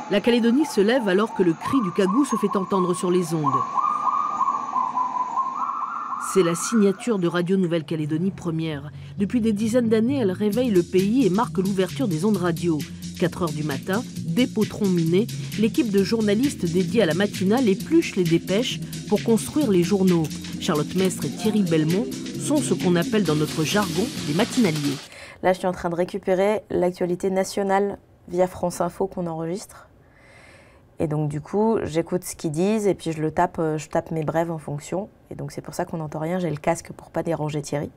La Calédonie se lève alors que le cri du cagou se fait entendre sur les ondes. C'est la signature de Radio Nouvelle-Calédonie première. Depuis des dizaines d'années, elle réveille le pays et marque l'ouverture des ondes radio. 4 heures du matin, dépotron miné, l'équipe de journalistes dédiée à la matinale épluche les dépêches pour construire les journaux. Charlotte Mestre et Thierry Belmont sont ce qu'on appelle dans notre jargon des matinaliers. Là, je suis en train de récupérer l'actualité nationale via France Info qu'on enregistre. Et donc du coup, j'écoute ce qu'ils disent et puis je tape mes brèves en fonction. Et donc c'est pour ça qu'on n'entend rien, j'ai le casque pour pas déranger Thierry.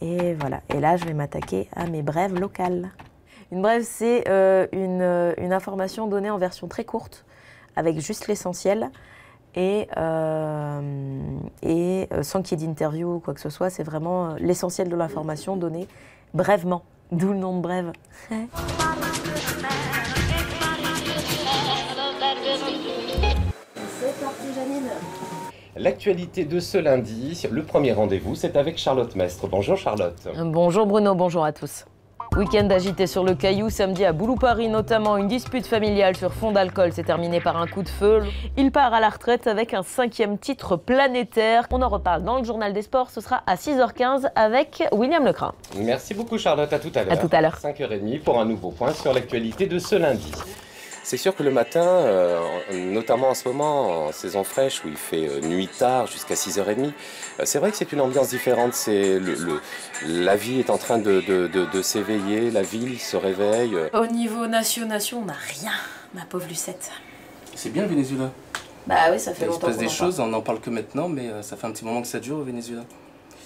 Et voilà, et là je vais m'attaquer à mes brèves locales. Une brève, c'est une information donnée en version très courte, avec juste l'essentiel, et sans qu'il y ait d'interview ou quoi que ce soit, c'est vraiment l'essentiel de l'information donnée brèvement, d'où le nom de brève. C'est parti, Janine. L'actualité de ce lundi, le premier rendez-vous, c'est avec Charlotte Mestre. Bonjour Charlotte. Bonjour Bruno, bonjour à tous. Week-end agité sur le Caillou, samedi à Boulou-Paris notamment, une dispute familiale sur fond d'alcool s'est terminée par un coup de feu. Il part à la retraite avec un 5e titre planétaire. On en reparle dans le journal des sports, ce sera à 6h15 avec William Lecrin. Merci beaucoup Charlotte, à tout à l'heure. À tout à l'heure. 5h30 pour un nouveau point sur l'actualité de ce lundi. C'est sûr que le matin, notamment en ce moment, en saison fraîche, où il fait nuit tard jusqu'à 6h30, c'est vrai que c'est une ambiance différente. La vie est en train de s'éveiller, la ville se réveille. Au niveau nation, on n'a rien, ma pauvre Lucette. C'est bien le Venezuela. Bah oui, ça fait longtemps. Il se passe des choses, on n'en parle que maintenant, mais ça fait un petit moment que ça dure au Venezuela.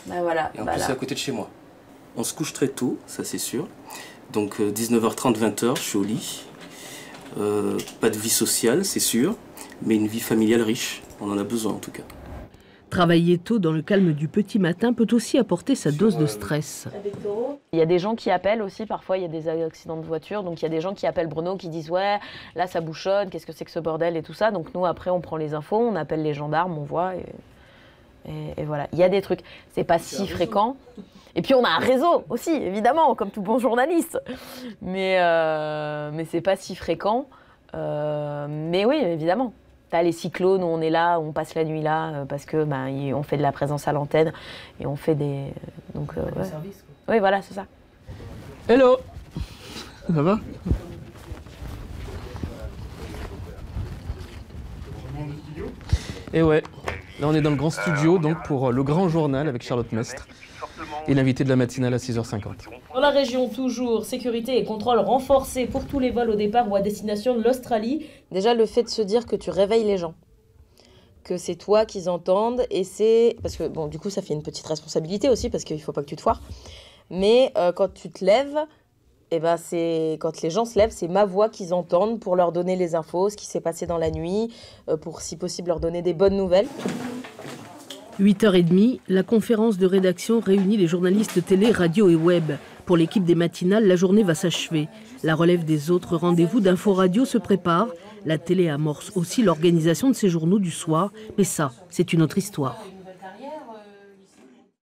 Bah voilà. Et en plus, c'est à côté de chez moi. On se couche très tôt, ça c'est sûr. Donc 19h30, 20h, je suis au lit. Pas de vie sociale, c'est sûr, mais une vie familiale riche. On en a besoin en tout cas. Travailler tôt dans le calme du petit matin peut aussi apporter sa dose de stress. Il y a des gens qui appellent aussi, parfois il y a des accidents de voiture, donc il y a des gens qui appellent Bruno qui disent « ouais, là ça bouchonne, qu'est-ce que c'est que ce bordel » et tout ça. Donc nous après on prend les infos, on appelle les gendarmes, on voit et voilà. Il y a des trucs, c'est pas si fréquent. Et puis on a un réseau aussi, évidemment, comme tout bon journaliste. Mais c'est pas si fréquent. Mais oui, évidemment. T'as les cyclones où on est là, on passe la nuit là, parce que on fait de la présence à l'antenne et on fait des. Donc, ouais. Service, quoi. Oui, voilà, c'est ça. Hello. Ça va? Et ouais, là on est dans le grand studio donc pour le grand journal avec Charlotte Mestre et l'invité de la matinale à 6h50. Dans la région toujours, sécurité et contrôle renforcés pour tous les vols au départ ou à destination de l'Australie. Déjà le fait de se dire que tu réveilles les gens, que c'est toi qu'ils entendent et c'est... Parce que bon, du coup ça fait une petite responsabilité aussi parce qu'il ne faut pas que tu te foires. Mais quand tu te lèves, eh ben quand les gens se lèvent, c'est ma voix qu'ils entendent pour leur donner les infos, ce qui s'est passé dans la nuit, pour si possible leur donner des bonnes nouvelles. 8h30, la conférence de rédaction réunit les journalistes télé, radio et web. Pour l'équipe des matinales, la journée va s'achever. La relève des autres rendez-vous d'Info Radio se prépare. La télé amorce aussi l'organisation de ces journaux du soir. Mais ça, c'est une autre histoire.